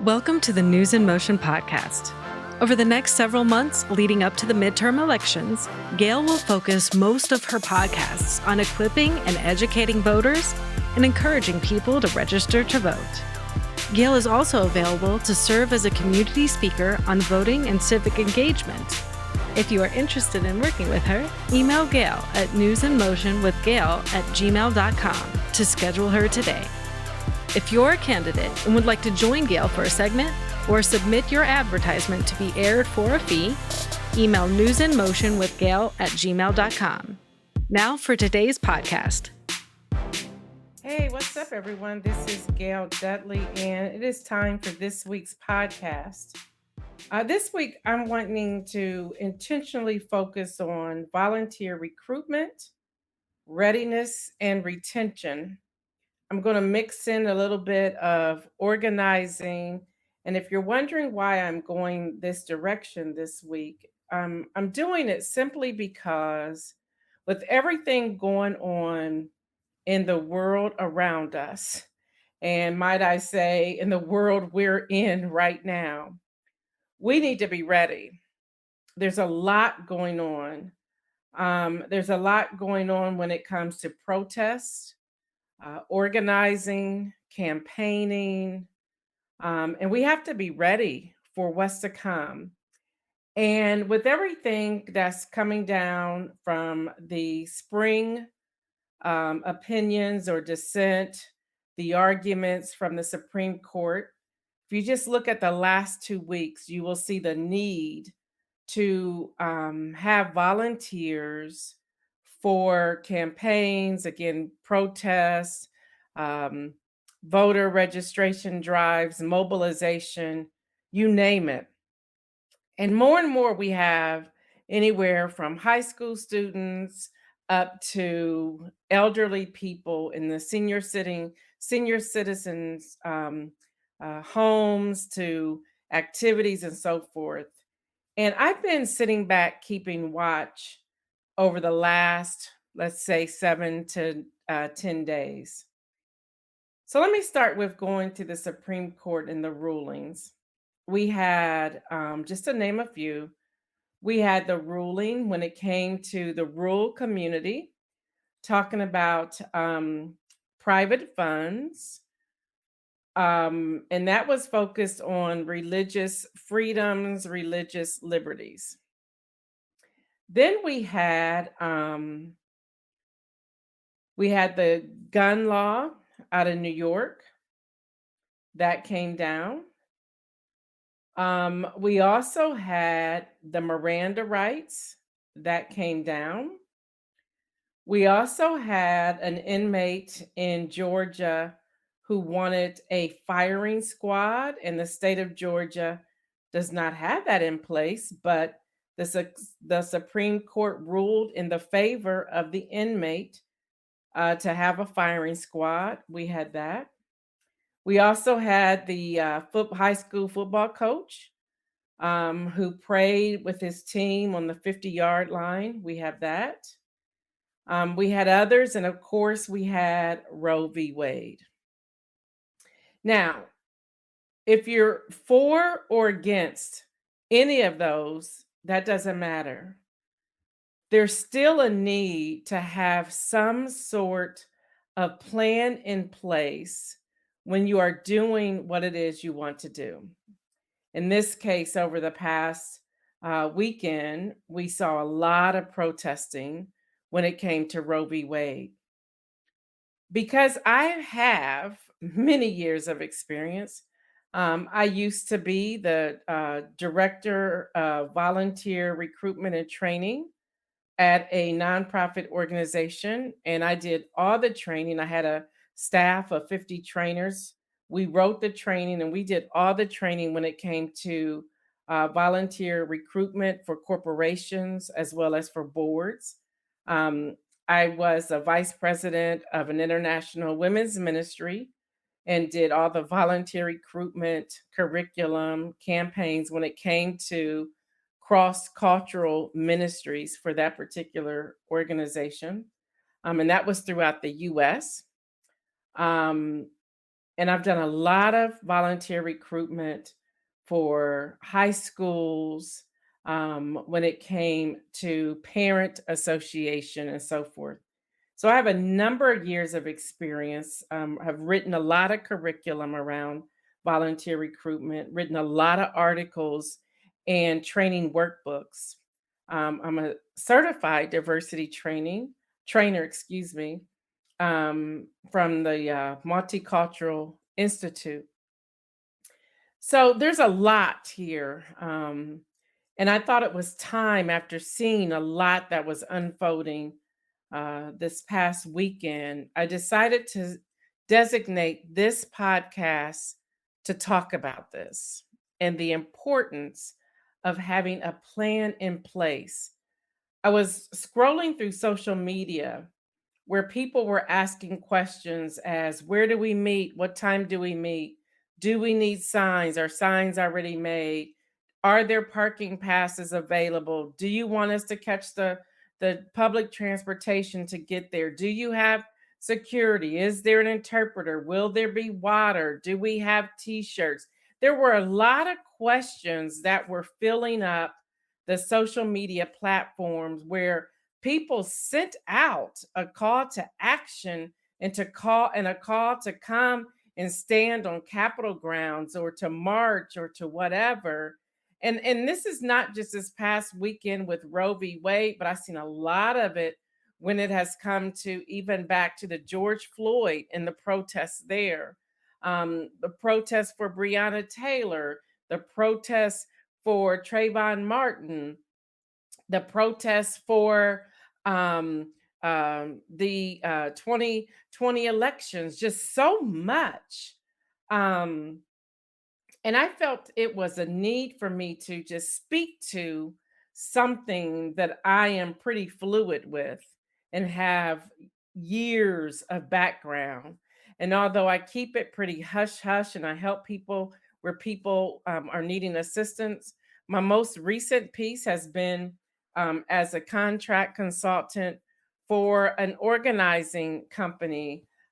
Welcome to the News in Motion podcast. Over the next several months leading up to the midterm elections, Gail will focus most of her podcasts on equipping and educating voters and encouraging people to register to vote. Gail is also available to serve as a community speaker on voting and civic engagement. If you are interested in working with her, email Gail at newsinmotionwithgail@gmail.com to schedule her today. If you're a candidate and would like to join Gail for a segment or submit your advertisement to be aired for a fee, email newsinmotionwithgail@gmail.com. Now for today's podcast. Hey, what's up, everyone? This is Gail Dudley, and it is time for this week's podcast. This week, I'm wanting to intentionally focus on volunteer recruitment, readiness, and retention. I'm going to mix in a little bit of organizing. And if you're wondering why I'm going this direction this week, I'm doing it simply because with everything going on in the world around us, and might I say, in the world we're in right now, we need to be ready. There's a lot going on. There's a lot going on when it comes to protests, organizing, campaigning, and we have to be ready for what's to come. And with everything that's coming down from the spring opinions or dissent, the arguments from the Supreme Court, if you just look at the last 2 weeks, you will see the need to have volunteers for campaigns, again, protests, um, voter registration drives, mobilization, you name it. And more, we have anywhere from high school students up to elderly people in the senior citizens homes to activities and so forth. And I've been sitting back keeping watch over the last, let's say, 7 to 10 days. So let me start with going to the Supreme Court and the rulings. We had, just to name a few, we had the ruling when it came to the rural community, talking about private funds. And that was focused on religious freedoms, religious liberties. Then we had the gun law out of New York that came down. We also had the Miranda rights that came down. We also had an inmate in Georgia who wanted a firing squad, and the state of Georgia does not have that in place, but the Supreme Court ruled in the favor of the inmate to have a firing squad. We had that. We also had the high school football coach who prayed with his team on the 50-yard line. We have that. We had others, and of course, we had Roe v. Wade. Now, if you're for or against any of those, that doesn't matter. There's still a need to have some sort of plan in place when you are doing what it is you want to do. In this case, over the past weekend, we saw a lot of protesting when it came to Roe v. Wade. Because I have many years of experience, I used to be the director of volunteer recruitment and training at a nonprofit organization, and I did all the training. I had a staff of 50 trainers. We wrote the training and we did all the training when it came to volunteer recruitment for corporations as well as for boards. I was a vice president of an international women's ministry and did all the volunteer recruitment curriculum campaigns when it came to cross-cultural ministries for that particular organization. And that was throughout the US. Um, And I've done a lot of volunteer recruitment for high schools, when it came to parent association and so forth. So I have a number of years of experience. Have written a lot of curriculum around volunteer recruitment, written a lot of articles and training workbooks. I'm a certified diversity trainer, excuse me, from the Multicultural Institute. So there's a lot here. And I thought it was time after seeing a lot that was unfolding this past weekend. I decided to designate this podcast to talk about this and the importance of having a plan in place. I was scrolling through social media where people were asking questions as where do we meet? What time do we meet? Do we need signs? Are signs already made? Are there parking passes available? Do you want us to catch the public transportation to get there? Do you have security? Is there an interpreter? Will there be water? Do we have t-shirts? There were a lot of questions that were filling up the social media platforms where people sent out a call to action and a call to come and stand on Capitol grounds or to march or to whatever. And this is not just this past weekend with Roe v. Wade, but I've seen a lot of it when it has come to even back to the George Floyd and the protests there, the protests for Breonna Taylor, the protests for Trayvon Martin, the protests for the 2020 elections, just so much. Um, and I felt it was a need for me to just speak to something that I am pretty fluid with and have years of background. And although I keep it pretty hush hush and I help people where people are needing assistance, my most recent piece has been as a contract consultant for an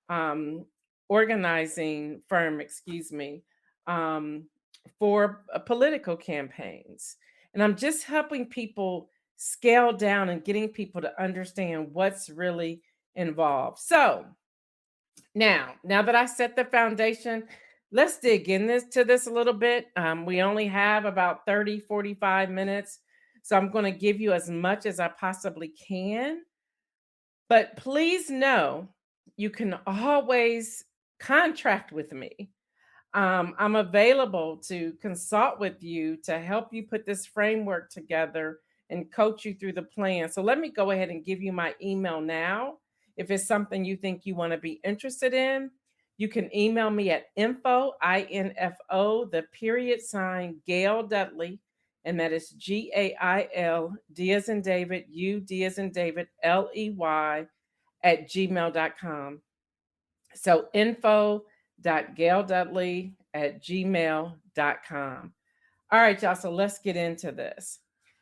um, organizing firm, excuse me, um, for political campaigns. And I'm just helping people scale down and getting people to understand what's really involved. So now that I set the foundation, let's dig in this a little bit. We only have about 30-45 minutes. So I'm going to give you as much as I possibly can. But please know you can always contract with me. I'm available to consult with you to help you put this framework together and coach you through the plan. So let me go ahead and give you my email now. If it's something you think you want to be interested in, you can email me at info, the period sign, Gail Dudley, and that is Gail, D as in David, U, D as in David, Ley at gmail.com. So info.gaildudley@gmail.com. All right, y'all. So let's get into this.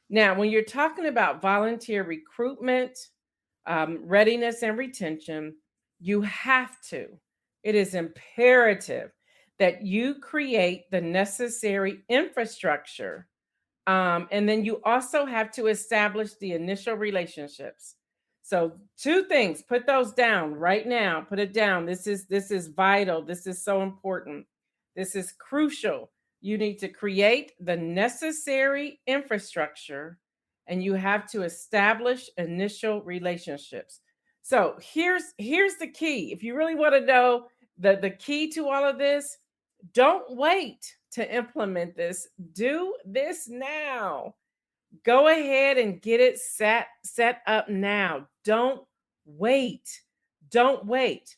Now, when you're talking about volunteer recruitment, readiness, and retention, you have to, it is imperative that you create the necessary infrastructure. And then you also have to establish the initial relationships. So two things, put those down right now. Put it down. This is vital. This is so important. This is crucial. You need to create the necessary infrastructure and you have to establish initial relationships. So here's the key. If you really want to know the key to all of this, don't wait to implement this. Do this now. Go ahead and get it set up now. Don't wait. Don't wait.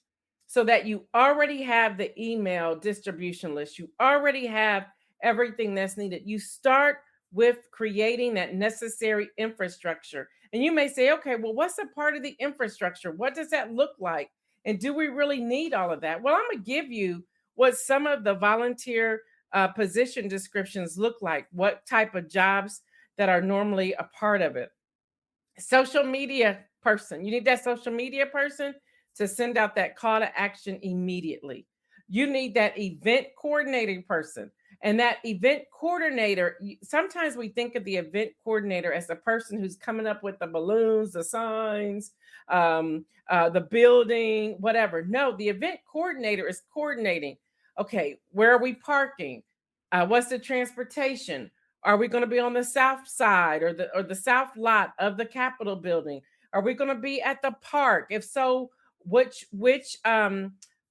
So that you already have the email distribution list. You already have everything that's needed. You start with creating that necessary infrastructure. And you may say, okay, well, what's a part of the infrastructure? What does that look like? And do we really need all of that? Well, I'm going to give you what some of the volunteer position descriptions look like, what type of jobs that are normally a part of it. Social media person. You need that social media person to send out that call to action immediately. You need that event coordinating person. And that event coordinator, sometimes we think of the event coordinator as the person who's coming up with the balloons, the signs, the building, whatever. No, the event coordinator is coordinating. Okay, where are we parking? What's the transportation? Are we going to be on the south side or the south lot of the Capitol building? Are we going to be at the park? If so, which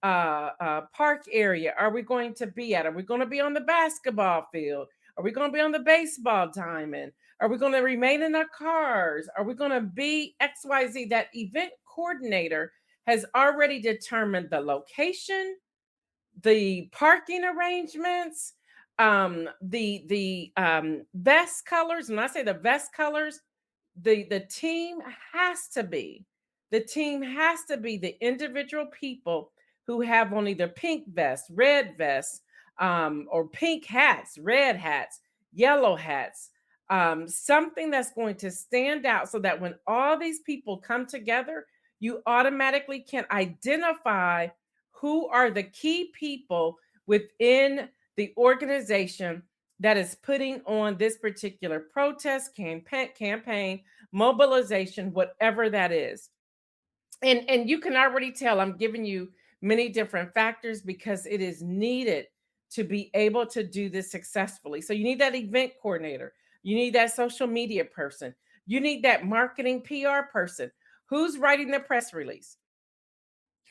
park area are we going to be at? Are we going to be on the basketball field? Are we going to be on the baseball diamond? Are we going to remain in our cars? Are we going to be XYZ? That event coordinator has already determined the location, the parking arrangements, the vest colors. When I say the vest colors, the team has to be the individual people who have on either pink vests, red vests, or pink hats, red hats, yellow hats, something that's going to stand out so that when all these people come together, you automatically can identify who are the key people within the organization that is putting on this particular protest campaign, mobilization, whatever that is. And you can already tell I'm giving you many different factors because it is needed to be able to do this successfully. So you need that event coordinator, you need that social media person, you need that marketing PR person. Who's writing the press release?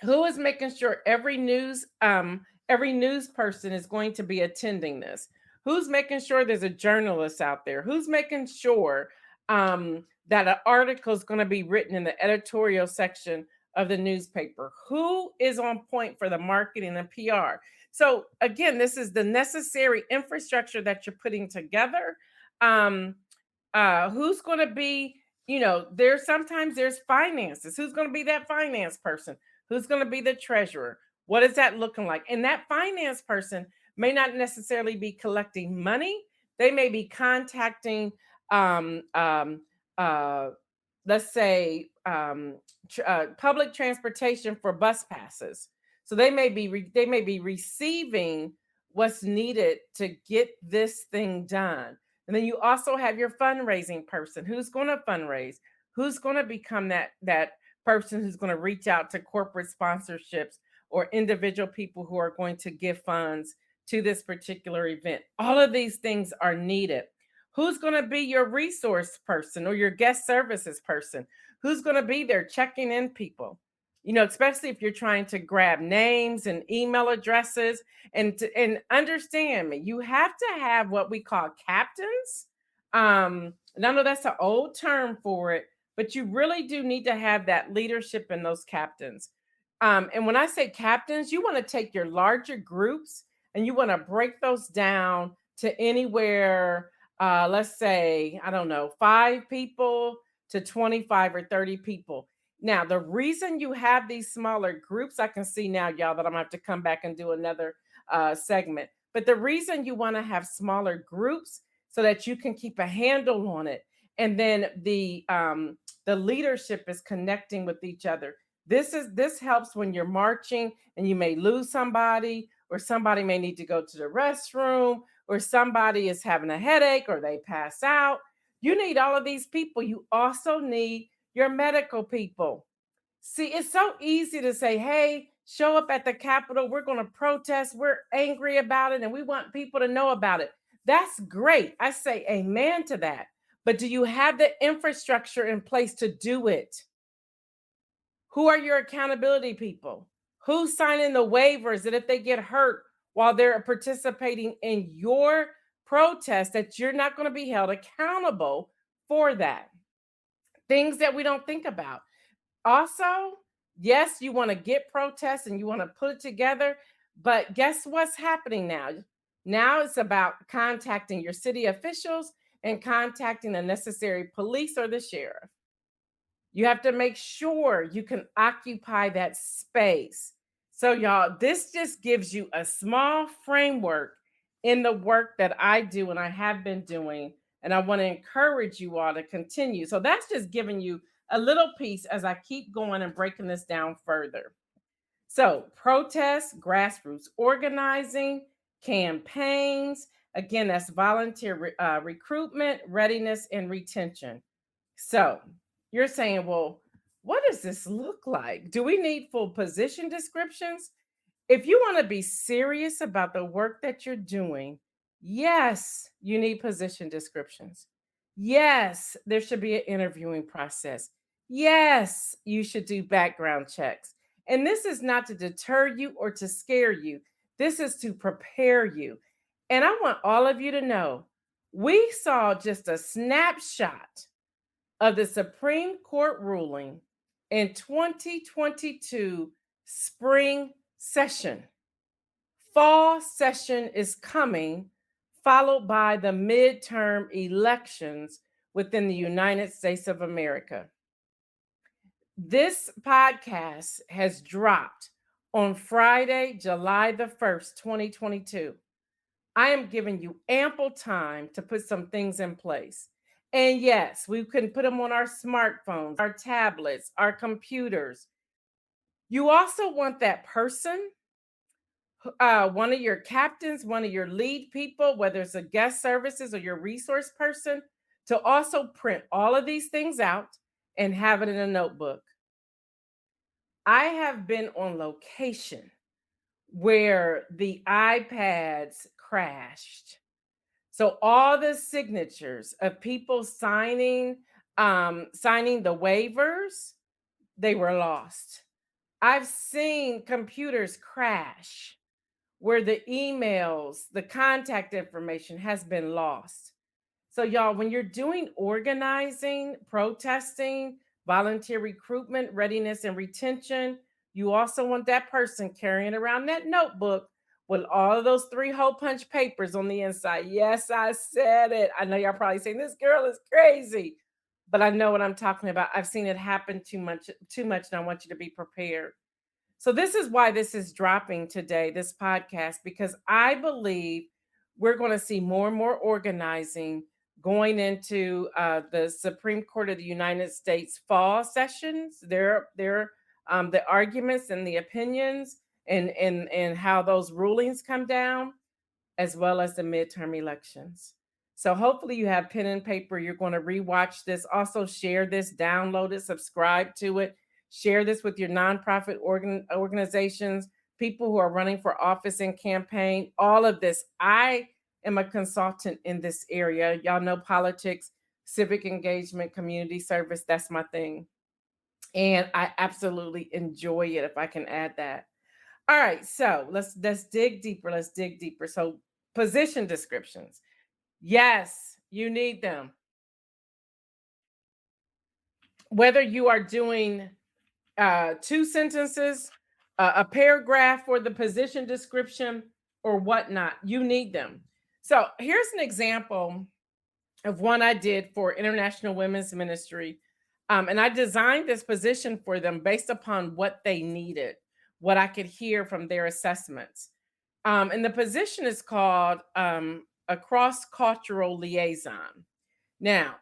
Who is making sure every news person is going to be attending this? Who's making sure there's a journalist out there? Who's making sure that an article is going to be written in the editorial section of the newspaper? Who is on point for the marketing and PR? So again, this is the necessary infrastructure that you're putting together. um who's going to be, there's sometimes there's finances. Who's going to be that finance person? Who's going to be the treasurer? What is that looking like? And that finance person may not necessarily be collecting money. They may be contacting um um uh let's say public transportation for bus passes. So they may be receiving what's needed to get this thing done. And then you also have your fundraising person. Who's going to fundraise? Who's going to become that person who's going to reach out to corporate sponsorships or individual people who are going to give funds to this particular event? All of these things are needed. Who's going to be your resource person or your guest services person? Who's going to be there checking in people? Especially if you're trying to grab names and email addresses, and understand me, you have to have what we call captains. And I know that's an old term for it, but you really do need to have that leadership in those captains. And when I say captains, you want to take your larger groups and you want to break those down to anywhere, let's say, I don't know, 5 people to 25 or 30 people. Now, the reason you have these smaller groups, I can see now, y'all, that I'm gonna have to come back and do another segment. But the reason you want to have smaller groups so that you can keep a handle on it, and then the leadership is connecting with each other. This helps when you're marching and you may lose somebody, or somebody may need to go to the restroom, or somebody is having a headache, or they pass out. You need all of these people. You also need your medical people. See, it's so easy to say, hey, show up at the Capitol. We're going to protest. We're angry about it and we want people to know about it. That's great. I say amen to that. But do you have the infrastructure in place to do it? Who are your accountability people? Who's signing the waivers that if they get hurt while they're participating in your protest, that you're not going to be held accountable for that? Things that we don't think about. Also, yes, you want to get protests and you want to put it together, but guess what's happening now? Now it's about contacting your city officials and contacting the necessary police or the sheriff. You have to make sure you can occupy that space. So, y'all, this just gives you a small framework in the work that I do and I have been doing. And I want to encourage you all to continue. So, that's just giving you a little piece as I keep going and breaking this down further. So, protests, grassroots organizing, campaigns, again, that's volunteer recruitment, readiness, and retention. So, you're saying, well, what does this look like? Do we need full position descriptions? If you want to be serious about the work that you're doing, yes, you need position descriptions. Yes, there should be an interviewing process. Yes, you should do background checks. And this is not to deter you or to scare you, this is to prepare you. And I want all of you to know we saw just a snapshot of the Supreme Court ruling in 2022 spring session. Fall session is coming, followed by the midterm elections within the United States of America. This podcast has dropped on Friday, July the 1st, 2022. I am giving you ample time to put some things in place. And yes, we can put them on our smartphones, our tablets, our computers. You also want that person, one of your captains, one of your lead people, whether it's a guest services or your resource person, to also print all of these things out and have it in a notebook. I have been on location where the iPads crashed. So all the signatures of people signing the waivers, they were lost. I've seen computers crash where the emails, the contact information has been lost. So, y'all, when you're doing organizing, protesting, volunteer recruitment, readiness, and retention, you also want that person carrying around that notebook with all of those 3-hole punch papers on the inside. Yes, I said it. I know y'all probably saying this girl is crazy, but I know what I'm talking about. I've seen it happen too much, and I want you to be prepared. So this is why this is dropping today, this podcast, because I believe we're going to see more and more organizing going into the Supreme Court of the United States fall sessions. The arguments and the opinions and how those rulings come down, as well as the midterm elections. So hopefully you have pen and paper. You're going to rewatch this. Also share this, download it, subscribe to it, share this with your nonprofit organizations, people who are running for office and campaign, all of this. I am a consultant in this area. Y'all know politics, civic engagement, community service. That's my thing. And I absolutely enjoy it if I can add that. All right, so let's dig deeper. Let's dig deeper. So position descriptions. Yes, you need them. Whether you are doing 2 sentences, a paragraph for the position description, or whatnot, you need them. So here's an example of one I did for International Women's Ministry. And I designed this position for them based upon what they needed, what I could hear from their assessments. And the position is called a cross-cultural liaison. Now,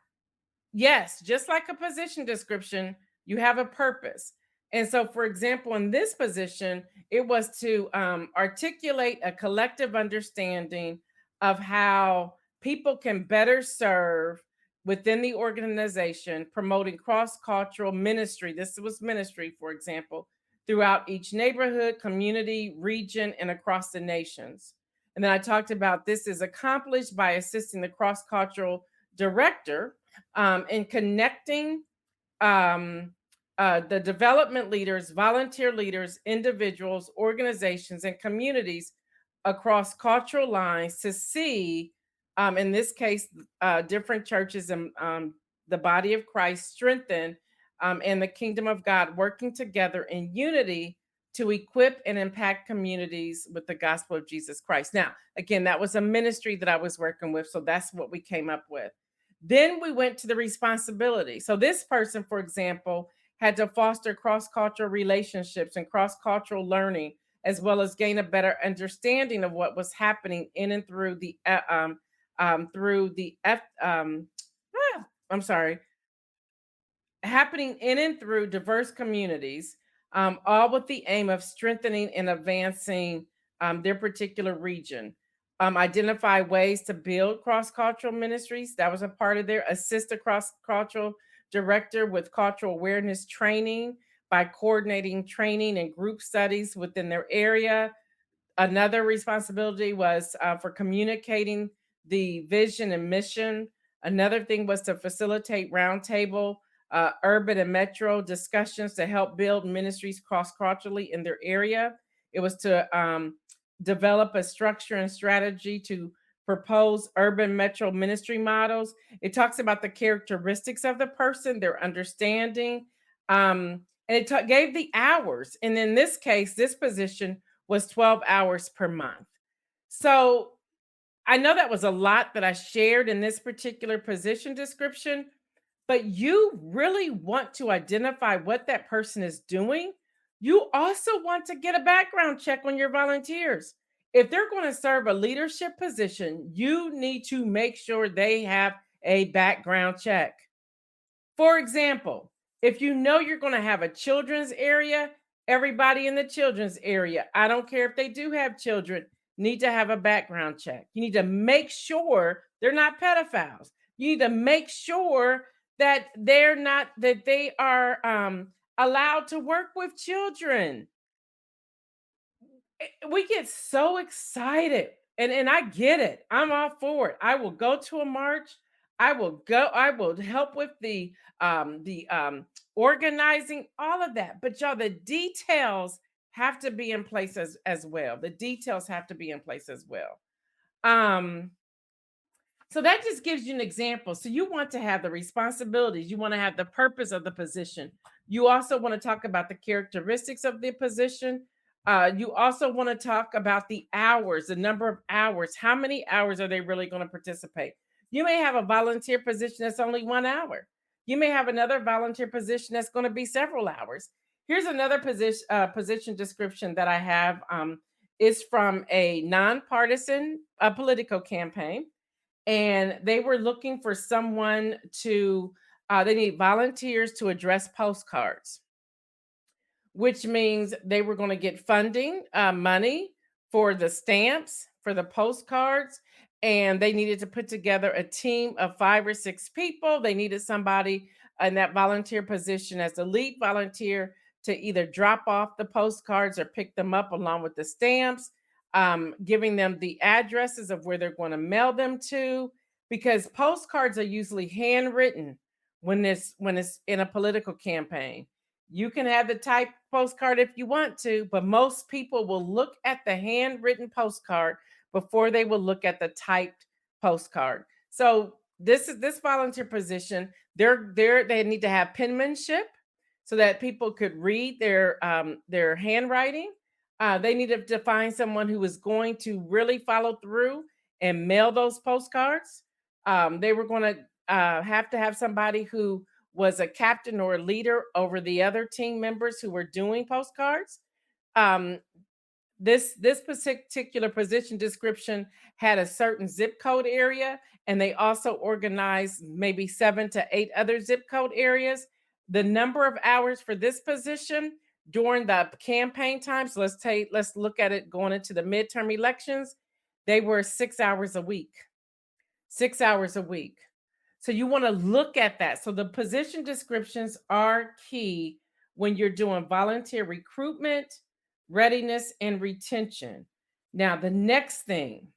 yes, just like a position description, you have a purpose. And so, for example, in this position, it was to articulate a collective understanding of how people can better serve within the organization, promoting cross cultural ministry. This was ministry, for example, throughout each neighborhood, community, region, and across the nations. And then I talked about this is accomplished by assisting the cross cultural director in connecting um, the development leaders, volunteer leaders, individuals, organizations, and communities across cultural lines to see, in this case, different churches and the body of Christ strengthen and the kingdom of God working together in unity to equip and impact communities with the gospel of Jesus Christ. Now, again, that was a ministry that I was working with, so that's what we came up with. Then we went to the responsibility. So this person, for example, had to foster cross-cultural relationships and cross-cultural learning, as well as gain a better understanding of what was happening in and through the I'm sorry, happening in and through diverse communities, all with the aim of strengthening and advancing their particular region. Identify ways to build cross cultural ministries. That was a part of their assist a cross cultural director with cultural awareness training by coordinating training and group studies within their area. Another responsibility was for communicating the vision and mission. Another thing was to facilitate roundtable, urban and metro discussions to help build ministries cross culturally in their area. It was to develop a structure and strategy to propose urban metro ministry models. It talks about the characteristics of the person, their understanding, and it gave the hours. And in this case, this position was 12 hours per month. So I know that was a lot that I shared in this particular position description, but you really want to identify what that person is doing. You also want to get a background check on your volunteers. If they're going to serve a leadership position, you need to make sure they have a background check. For example, if you know you're going to have a children's area, everybody in the children's area, I don't care if they do have children, need to have a background check. You need to make sure they're not pedophiles. You need to make sure that they are allowed to work with children. We get so excited, and I get it. I'm all for it. I will go to a march. I will help with the organizing, all of that. But y'all, the details have to be in place as well. The details have to be in place as well. Um so that just gives you an example. So you want to have the responsibilities, you want to have the purpose of the position. You also want to talk about the characteristics of the position. You also want to talk about the hours, the number of hours. How many hours are they really going to participate? You may have a volunteer position that's only 1 hour. You may have another volunteer position that's going to be several hours. Here's another position description that I have. Is from a nonpartisan political campaign, and they were looking for someone to they need volunteers to address postcards, which means they were going to get funding, money for the stamps, for the postcards, and they needed to put together a team of 5 or 6 people. They needed somebody in that volunteer position as the lead volunteer to either drop off the postcards or pick them up along with the stamps, giving them the addresses of where they're going to mail them to, because postcards are usually handwritten when it's in a political campaign. You can have the type postcard if you want to, but most people will look at the handwritten postcard before they will look at the typed postcard. So this volunteer position, they need to have penmanship so that people could read their handwriting. They needed to find someone who was going to really follow through and mail those postcards. They were going to have somebody who was a captain or a leader over the other team members who were doing postcards. Um, this particular position description had a certain zip code area, and they also organized maybe 7 to 8 other zip code areas. The number of hours for this position during the campaign time, so let's look at it going into the midterm elections, they were 6 hours a week. 6 hours a week. So you want to look at that. So the position descriptions are key when you're doing volunteer recruitment, readiness, and retention. Now, the next thing,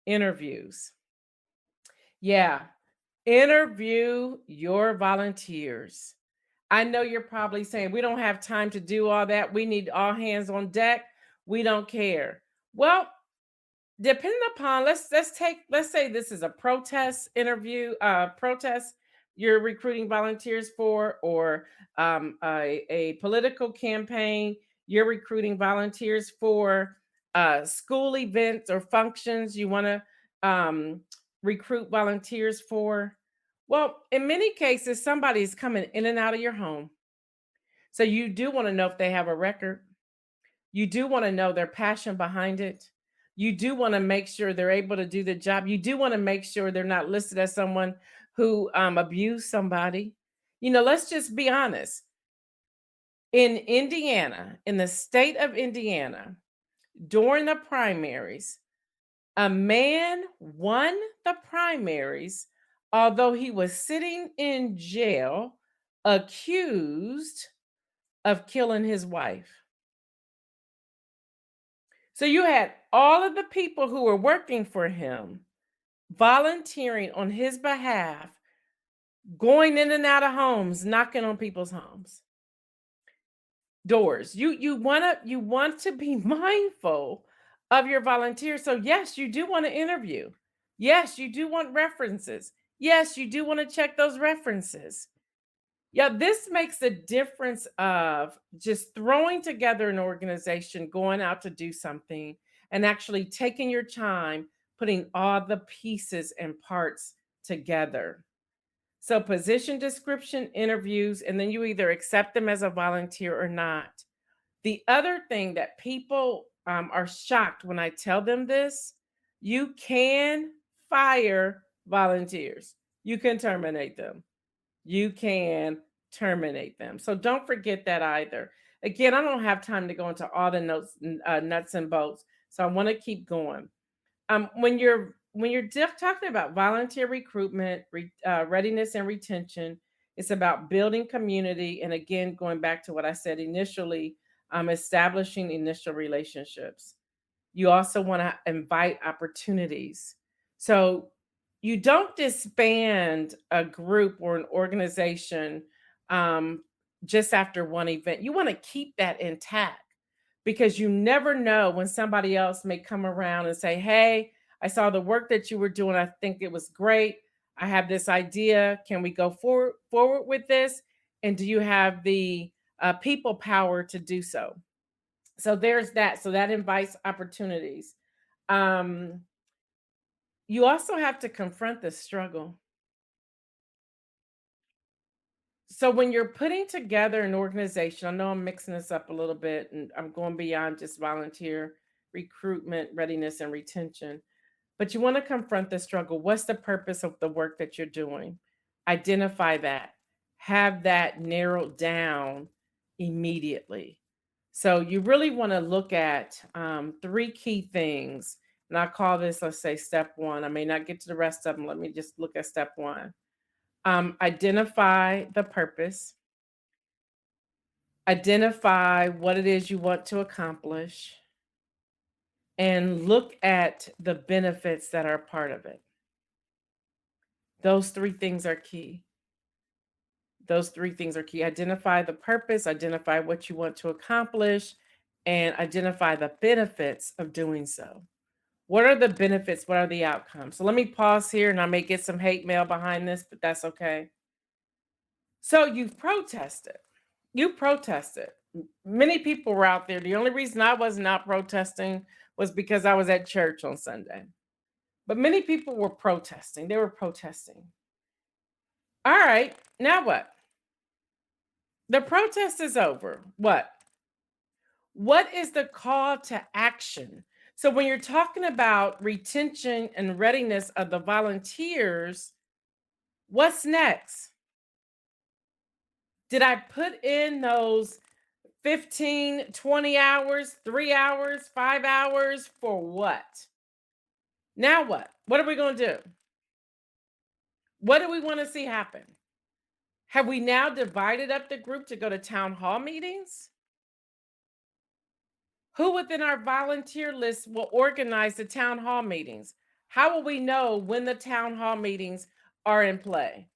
interviews. Yeah, interview your volunteers. I know you're probably saying, we don't have time to do all that. We need all hands on deck. We don't care. Well, depending upon, let's say this is a protest interview, protest you're recruiting volunteers for, or a political campaign you're recruiting volunteers for, school events or functions you want to recruit volunteers for. Well, in many cases, somebody's coming in and out of your home. So you do want to know if they have a record. You do want to know their passion behind it. You do want to make sure they're able to do the job. You do want to make sure they're not listed as someone who abused somebody. Let's just be honest. In Indiana, in the state of Indiana, during the primaries, a man won the primaries, although he was sitting in jail accused of killing his wife. So you had all of the people who were working for him volunteering on his behalf, going in and out of homes, knocking on people's homes doors. You want to be mindful of your volunteers. So yes, you do want to interview. Yes, you do want references. Yes, you do want to check those references. Yeah, this makes a difference of just throwing together an organization, going out to do something, and actually taking your time, putting all the pieces and parts together. So, position description, interviews, and then you either accept them as a volunteer or not. The other thing that people are shocked when I tell them this, you can fire volunteers, you can terminate them. You can terminate them. So don't forget that either. Again, I don't have time to go into all the nuts and bolts. So I want to keep going. When you're talking about volunteer recruitment, readiness, and retention, it's about building community, and again, going back to what I said initially, establishing initial relationships. You also want to invite opportunities. So you don't disband a group or an organization um, just after one event. You want to keep that intact because you never know when somebody else may come around and say, "Hey, I saw the work that you were doing. I think it was great. I have this idea. Can we go forward with this? And do you have the people power to do so?" So there's that. So that invites opportunities. Um, you also have to confront the struggle. So when you're putting together an organization, I know I'm mixing this up a little bit and I'm going beyond just volunteer recruitment, readiness, and retention. But you want to confront the struggle. What's the purpose of the work that you're doing? Identify that. Have that narrowed down immediately. So you really want to look at three key things. And I call this, let's say, step one. I may not get to the rest of them. Let me just look at step one. Identify the purpose, identify what it is you want to accomplish, and look at the benefits that are part of it. Those three things are key. Those three things are key. Identify the purpose, identify what you want to accomplish, and identify the benefits of doing so. What are the benefits? What are the outcomes? So let me pause here and I may get some hate mail behind this, but that's okay. So you've protested. You protested. Many people were out there. The only reason I was not protesting was because I was at church on Sunday. But many people were protesting. They were protesting. All right, now what? The protest is over. What? What is the call to action? So when you're talking about retention and readiness of the volunteers, what's next? Did I put in those 15, 20 hours, 3 hours, 5 hours for what? Now what? What are we going to do? What do we want to see happen? Have we now divided up the group to go to town hall meetings? Who within our volunteer list will organize the town hall meetings? How will we know when the town hall meetings are in play?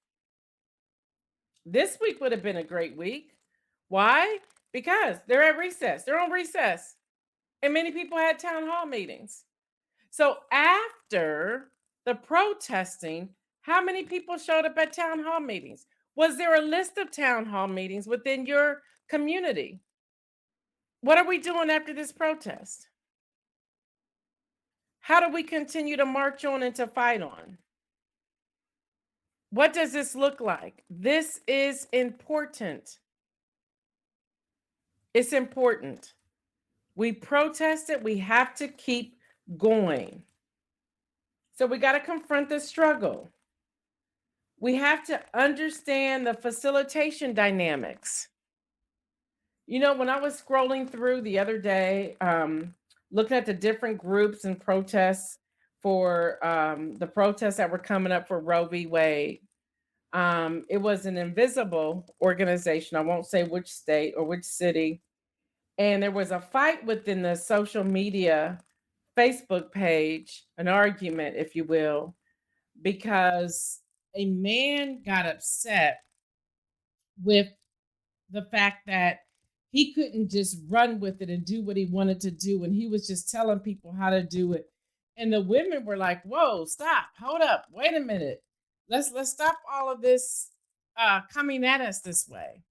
This week would have been a great week. Why? Because they're at recess. They're on recess. And many people had town hall meetings. So after the protesting, how many people showed up at town hall meetings? Was there a list of town hall meetings within your community? What are we doing after this protest? How do we continue to march on and to fight on? What does this look like? This is important. It's important. We protested, we have to keep going. So we got to confront the struggle. We have to understand the facilitation dynamics. When I was scrolling through the other day, looking at the different groups and protests for the protests that were coming up for Roe v. Wade, it was an invisible organization. I won't say which state or which city. And there was a fight within the social media Facebook page, an argument, if you will, because a man got upset with the fact that he couldn't just run with it and do what he wanted to do. And he was just telling people how to do it. And the women were like, whoa, stop, hold up, wait a minute. Let's stop all of this coming at us this way.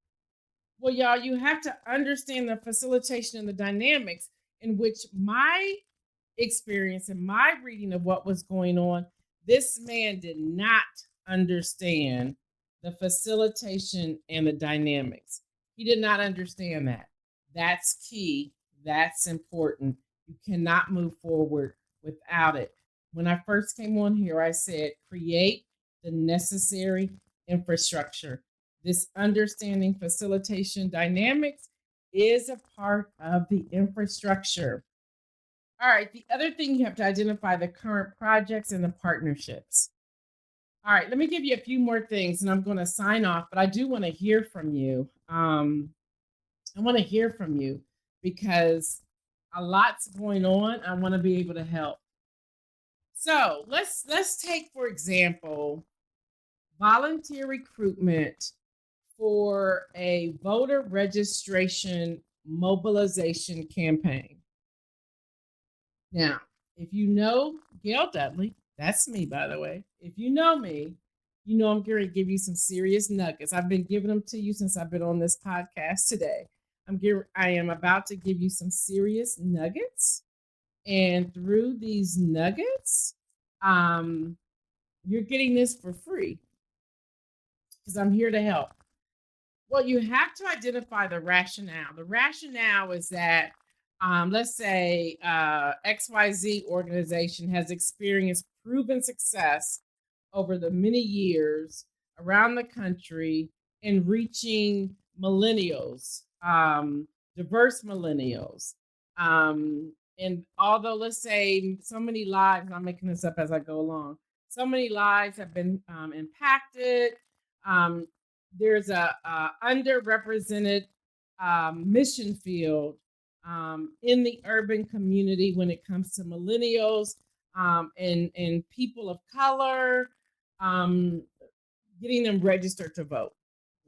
Well, y'all, you have to understand the facilitation and the dynamics in which my experience and my reading of what was going on, this man did not understand the facilitation and the dynamics. He did not understand that. That's key. That's important. You cannot move forward without it. When I first came on here, I said, create the necessary infrastructure. This understanding facilitation dynamics is a part of the infrastructure. All right, the other thing, you have to identify the current projects and the partnerships. All right, let me give you a few more things and I'm going to sign off, but I do want to hear from you. I want to hear from you because a lot's going on. I want to be able to help. So let's take, for example, volunteer recruitment for a voter registration mobilization campaign. Now, if you know Gail Dudley, that's me, by the way. If you know me, you know I'm going to give you some serious nuggets. I've been giving them to you since I've been on this podcast today. I am about to give you some serious nuggets, and through these nuggets, you're getting this for free because I'm here to help. Well, you have to identify the rationale. The rationale is that, let's say, XYZ organization has experienced proven success over the many years around the country in reaching millennials, diverse millennials. And although, let's say, so many lives, and I'm making this up as I go along, so many lives have been impacted. There's a underrepresented mission field in the urban community when it comes to millennials and people of color, getting them registered to vote.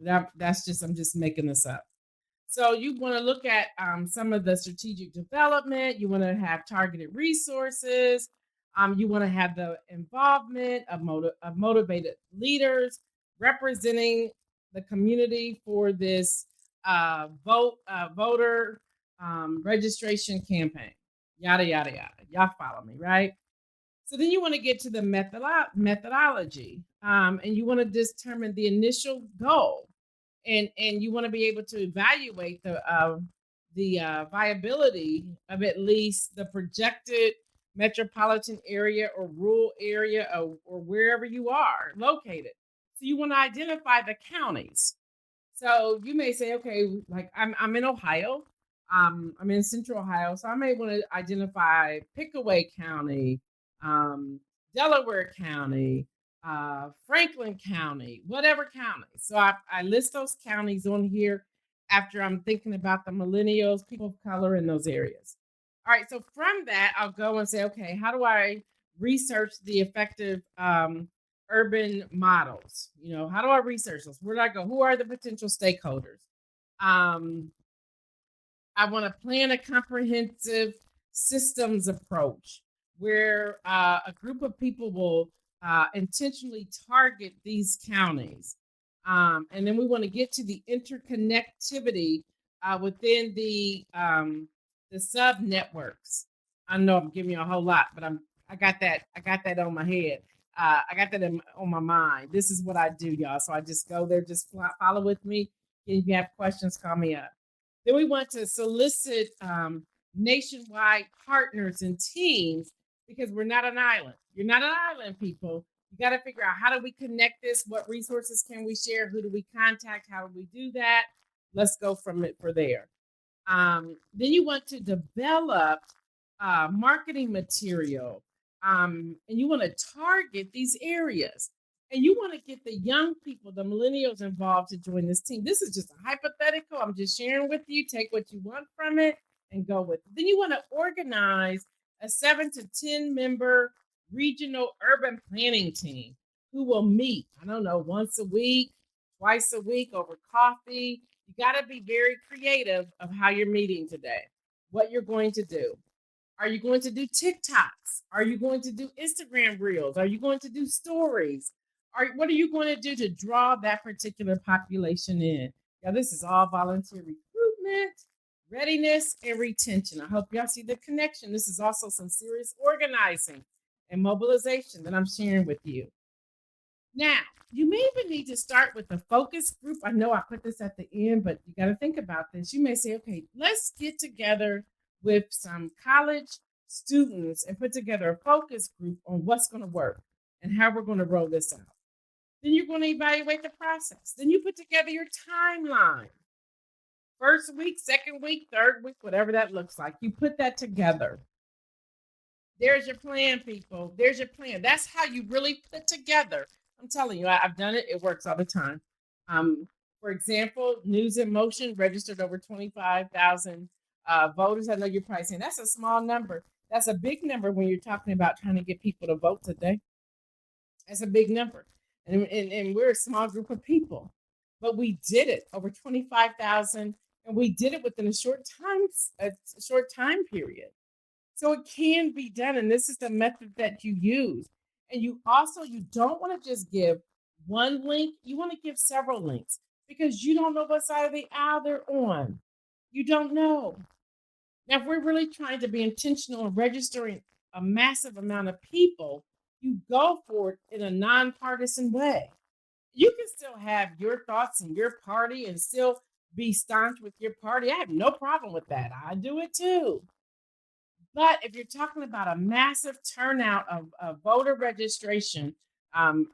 That's just, I'm just making this up. So you want to look at some of the strategic development. You want to have targeted resources. You want to have the involvement of motivated leaders representing the community for this voter registration campaign. Yada, yada, yada. Y'all follow me, right? So then you want to get to the methodology, and you want to determine the initial goal, and you want to be able to evaluate the viability of at least the projected metropolitan area or rural area, or wherever you are located. So you want to identify the counties. So you may say, okay, like I'm in Ohio, I'm in Central Ohio, so I may want to identify Pickaway County, Delaware County, Franklin County, whatever county. So I list those counties on here after I'm thinking about the millennials, people of color in those areas. All right, so from that, I'll go and say, okay, how do I research the effective urban models? How do I research those? Where do I go? Who are the potential stakeholders? I want to plan a comprehensive systems approach where a group of people will intentionally target these counties. And then we want to get to the interconnectivity within the sub networks. I know I'm giving you a whole lot, but I got that on my head. I got that on my mind. This is what I do, y'all. So I just go there, just follow with me. And if you have questions, call me up. Then we want to solicit nationwide partners and teams, because we're not an island. You're not an island, people. You got to figure out, how do we connect this? What resources can we share? Who do we contact? How do we do that? Let's go from it for there. Then you want to develop marketing material, and you want to target these areas. And you want to get the young people, the millennials, involved to join this team. This is just a hypothetical. I'm just sharing with you. Take what you want from it and go with it. Then you want to organize a 7 to 10 member regional urban planning team who will meet, I don't know, once a week, twice a week over coffee. You got to be very creative of how you're meeting today, what you're going to do. Are you going to do TikToks? Are you going to do Instagram reels? Are you going to do stories? What are you going to do to draw that particular population in? Yeah, this is all volunteer recruitment, readiness, and retention. I hope y'all see the connection. This is also some serious organizing and mobilization that I'm sharing with you. Now, you may even need to start with a focus group. I know I put this at the end, but you got to think about this. You may say, okay, let's get together with some college students and put together a focus group on what's going to work and how we're going to roll this out. Then you're going to evaluate the process. Then you put together your timeline. First week, second week, third week, whatever that looks like. You put that together. There's your plan, people. There's your plan. That's how you really put together. I'm telling you, I've done it. It works all the time. For example, News in Motion registered over 25,000 voters. I know you're probably saying that's a small number. That's a big number when you're talking about trying to get people to vote today. That's a big number. And we're a small group of people. But we did it, over 25,000, and we did it within a short time period. So it can be done, and this is the method that you use. And you don't want to just give one link. You want to give several links because you don't know what side of the aisle they're on. You don't know. Now, if we're really trying to be intentional in registering a massive amount of people, you go for it in a nonpartisan way. You can still have your thoughts and your party and still be staunch with your party. I have no problem with that. I do it too. But if you're talking about a massive turnout of voter registration and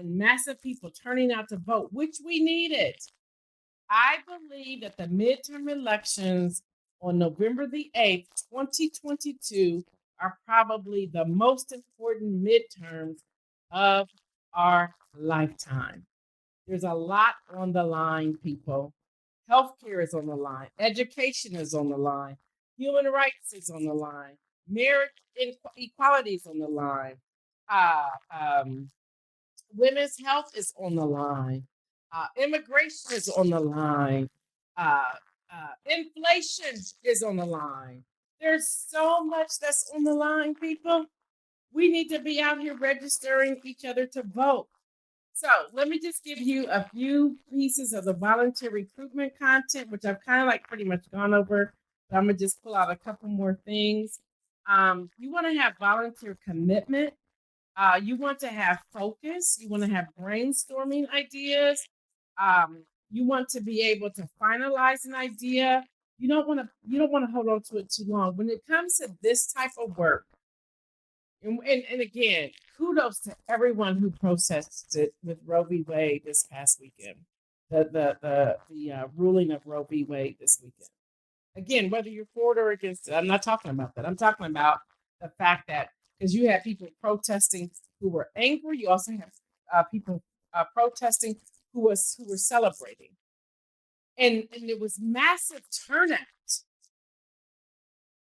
massive people turning out to vote, which we needed, I believe that the midterm elections on November the 8th, 2022, are probably the most important midterms of our lifetime. There's a lot on the line, people. Healthcare is on the line. Education is on the line. Human rights is on the line. Marriage equality is on the line. Women's health is on the line. Immigration is on the line. Inflation is on the line. There's so much that's on the line, people. We need to be out here registering each other to vote. So let me just give you a few pieces of the volunteer recruitment content, which I've kind of like pretty much gone over. But I'm going to just pull out a couple more things. You want to have volunteer commitment. You want to have focus. You want to have brainstorming ideas. You want to be able to finalize an idea. You don't want to hold on to it too long. When it comes to this type of work, and again, kudos to everyone who protested with Roe v. Wade this past weekend. The ruling of Roe v. Wade this weekend. Again, whether you're for it or against it, I'm not talking about that. I'm talking about the fact that because you had people protesting who were angry, you also have people protesting who were celebrating, and it was massive turnout.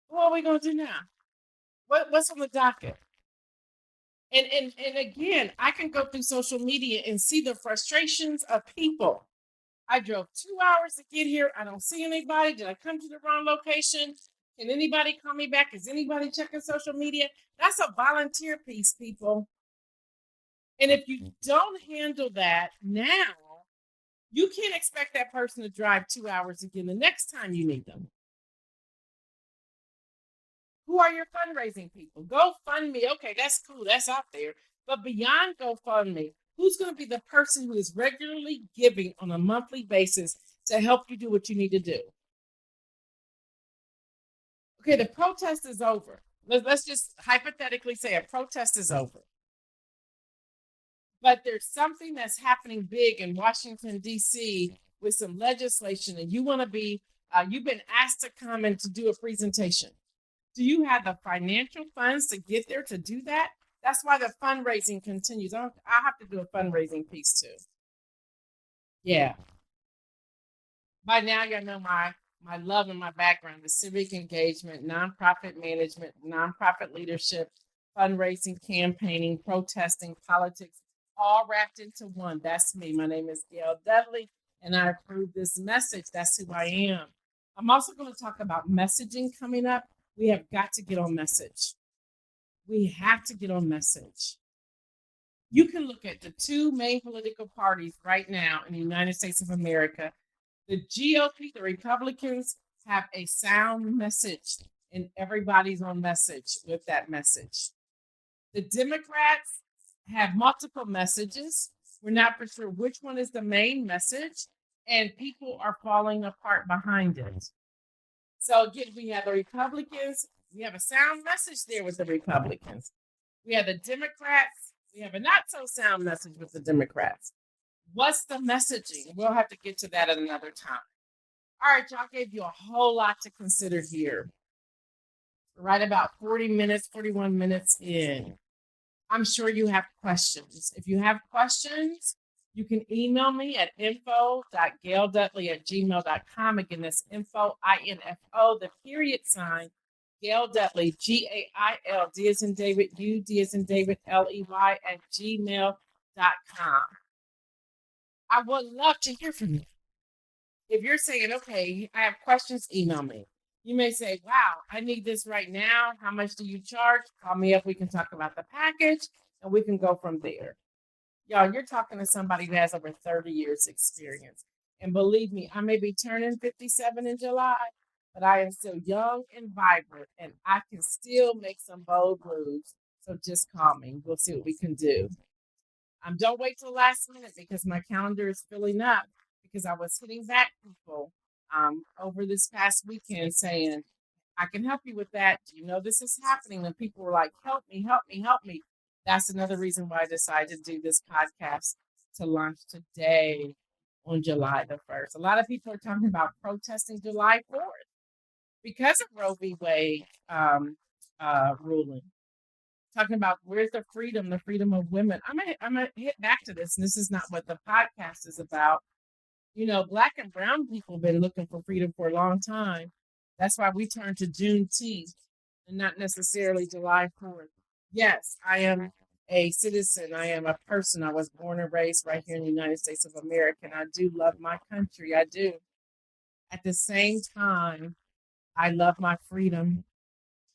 What are we going to do now? What's on the docket? And again, I can go through social media and see the frustrations of people. I drove 2 hours to get here. I don't see anybody. Did I come to the wrong location? Can anybody call me back? Is anybody checking social media? That's a volunteer piece, people. And if you don't handle that now, you can't expect that person to drive 2 hours again the next time you need them. Who are your fundraising people? GoFundMe. Okay, that's cool. That's out there. But beyond GoFundMe, who's going to be the person who is regularly giving on a monthly basis to help you do what you need to do? Okay, the protest is over. Let's just hypothetically say a protest is over. But there's something that's happening big in Washington, D.C. with some legislation, and you want to be You've been asked to come and to do a presentation. Do you have the financial funds to get there to do that? That's why the fundraising continues. I have to do a fundraising piece too. Yeah. By now, you know my love and my background: the civic engagement, nonprofit management, nonprofit leadership, fundraising, campaigning, protesting, politics, all wrapped into one. That's me. My name is Gail Dudley, and I approve this message. That's who I am. I'm also going to talk about messaging coming up. We have got to get on message. We have to get on message. You can look at the two main political parties right now in the United States of America. The GOP, the Republicans, have a sound message, and everybody's on message with that message. The Democrats have multiple messages. We're not for sure which one is the main message, and people are falling apart behind it. So again, we have the Republicans. We have a sound message there with the Republicans. We have the Democrats. We have a not so sound message with the Democrats. What's the messaging? We'll have to get to that at another time. All right, y'all, gave you a whole lot to consider here. We're right about 40 minutes, 41 minutes in. I'm sure you have questions. If you have questions, you can email me at info.gaildudley@gmail.com. Again, that's info, I-N-F-O, the period sign, Gail Dudley, G-A-I-L, D as in David, U, D as in David, L-E-Y, @gmail.com. I would love to hear from you. If you're saying, okay, I have questions, email me. You may say, wow, I need this right now. How much do you charge? Call me up. We can talk about the package, and we can go from there. Y'all, you're talking to somebody who has over 30 years experience. And believe me, I may be turning 57 in July, but I am still young and vibrant, and I can still make some bold moves. So just call me. We'll see what we can do. Don't wait till the last minute, because my calendar is filling up, because I was hitting back people over this past weekend saying, I can help you with that. Do you know this is happening? And people were like, help me, help me, help me. That's another reason why I decided to do this podcast to launch today on July the 1st. A lot of people are talking about protesting July 4th because of Roe v. Wade ruling. Talking about where's the freedom of women. I'm gonna hit back to this, and this is not what the podcast is about. You know, Black and brown people have been looking for freedom for a long time. That's why we turn to Juneteenth and not necessarily July 4th. Yes, I am a citizen. I am a person. I was born and raised right here in the United States of America, and I do love my country. I do. At the same time, I love my freedom,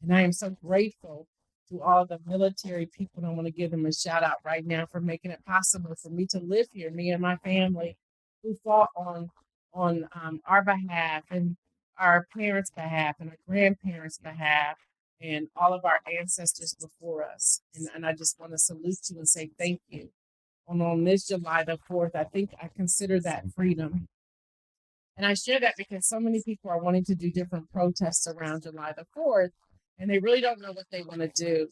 and I am so grateful to all the military people. And I want to give them a shout out right now for making it possible for me to live here, me and my family, who fought on our behalf and our parents' behalf and our grandparents' behalf and all of our ancestors before us. And I just want to salute you and say thank you. And on this July the 4th, I think I consider that freedom. And I share that because so many people are wanting to do different protests around July the 4th, and they really don't know what they want to do.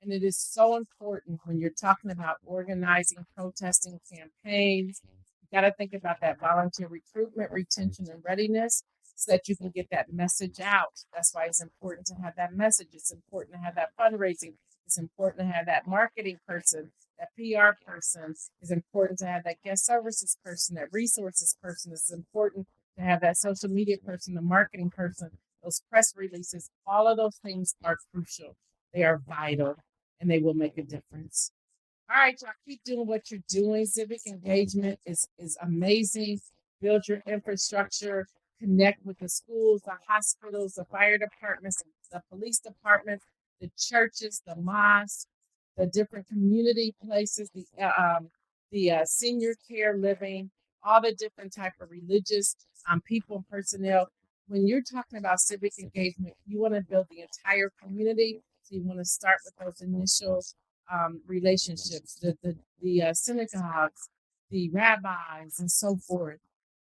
And it is so important when you're talking about organizing, protesting campaigns. You got to think about that volunteer recruitment, retention, and readiness so that you can get that message out. That's why it's important to have that message. It's important to have that fundraising. It's important to have that marketing person, that PR person. It's important to have that guest services person, that resources person. It's important to have that social media person, the marketing person, those press releases. All of those things are crucial. They are vital, and they will make a difference. All right, y'all, keep doing what you're doing. Civic engagement is amazing. Build your infrastructure. Connect with the schools, the hospitals, the fire departments, the police departments, the churches, the mosques, the different community places, the senior care living, all the different type of religious people and personnel. When you're talking about civic engagement, you want to build the entire community. So you want to start with those initial relationships, the synagogues, the rabbis, and so forth.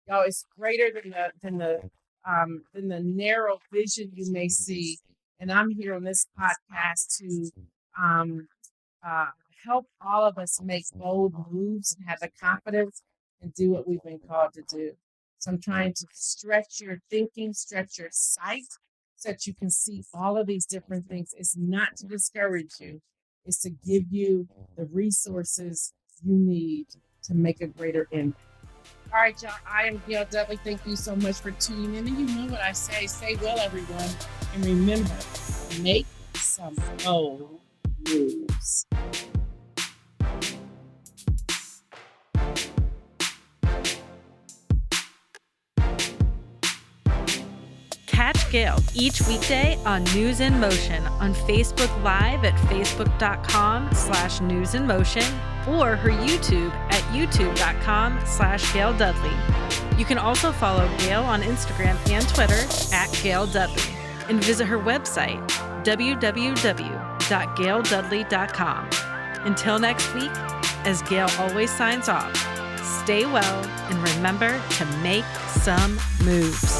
Y'all, it's greater than the narrow vision you may see. And I'm here on this podcast to help all of us make bold moves and have the confidence and do what we've been called to do. So I'm trying to stretch your thinking, stretch your sight so that you can see all of these different things. It's not to discourage you, it's to give you the resources you need to make a greater impact. All right, y'all. I am Gail Dudley. Thank you so much for tuning in. And you know what I say. Stay well, everyone. And remember, make some bold moves. Catch Gail each weekday on News in Motion on Facebook Live at facebook.com/News in Motion or her YouTube at youtube.com/Gail Dudley. You can also follow Gail on Instagram and Twitter at Gail Dudley and visit her website, www.gaildudley.com. Until next week, as Gail always signs off, stay well and remember to make some moves.